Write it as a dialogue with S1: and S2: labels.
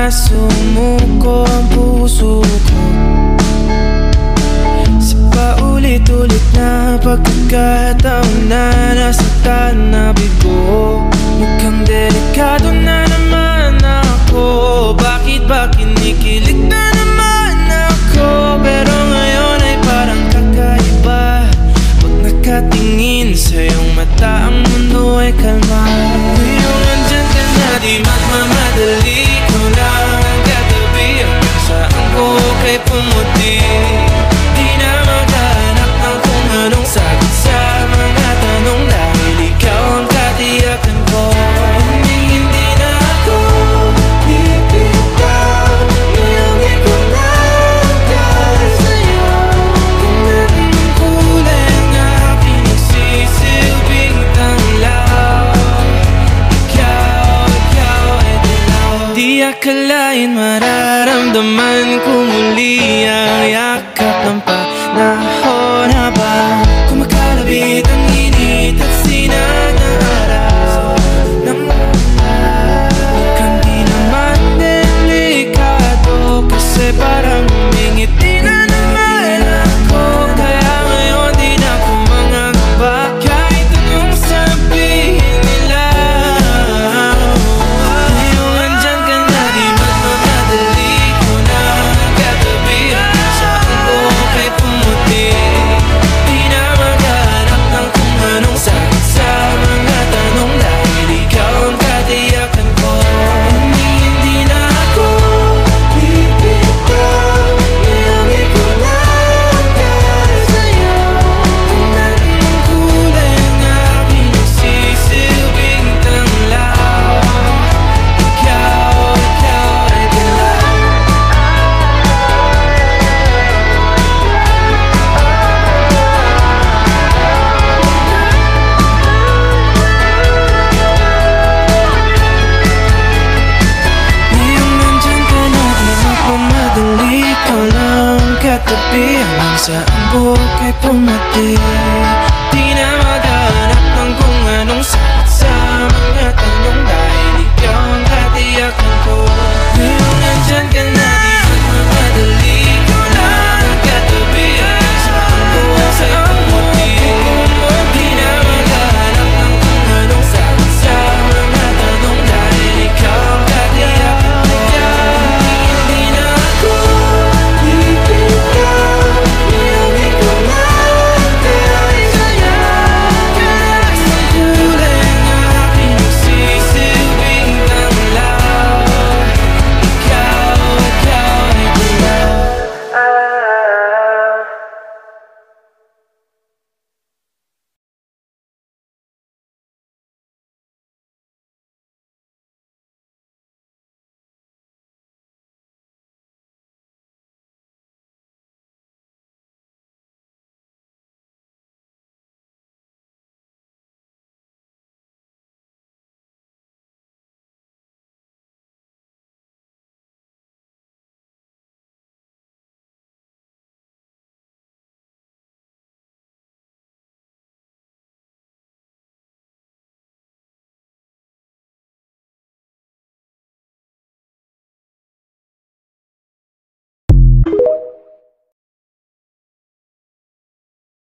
S1: na sumuko ang puso ko sa paulit-ulit na pagkakataon na nasaktan na bigo. Mukhang delikado na naman ako. Bakit ba kinikilig na naman ako? Pero ngayon ay parang kakaiba. Pag nakatingin sa iyong mata, ang mundo ay kalma. Ngayong andyan ka na, di magmamadali. Ikaw lang ang katabi, hanggang saan ko kay pumuti. Di na maghanap ng kung anong sagot sa mga tanong, dahil ikaw ang katiyakan ko. Hindi na ako bibitaw, ngayong ikaw lang dahil sa'yo. Kung anong kulay ang aking nagsisilbing tanglaw, ikaw ay dilaw. Di akalain mararamdaman ko muli ang yakap ng panahon habang kumakalabit ang init at sinag na araw ng mula. Mukhang di naman delikado, kasi parang humingiti na naman ako. Kaya ngayon di na ako mangangamba, kahit anong sabihin nila. Ngayong andyan ka na, di magmamadali. Ikaw na ang katabi, hanggang saan ko kay pumuti. Di na maghanap ng kung anong sagot sa mga tanong, dahil ikaw ang katiyakan ko. Hindi na ako bibitaw, ngayong ikaw lang dahil sa'yo. Kung anong kulay ang aking nagsisilbing tanglaw, ikaw ay dilaw. Ngayong nandyan ka na, di magmamadali. Ikaw lang ang katabi, hanggang saan buhok ay pumati.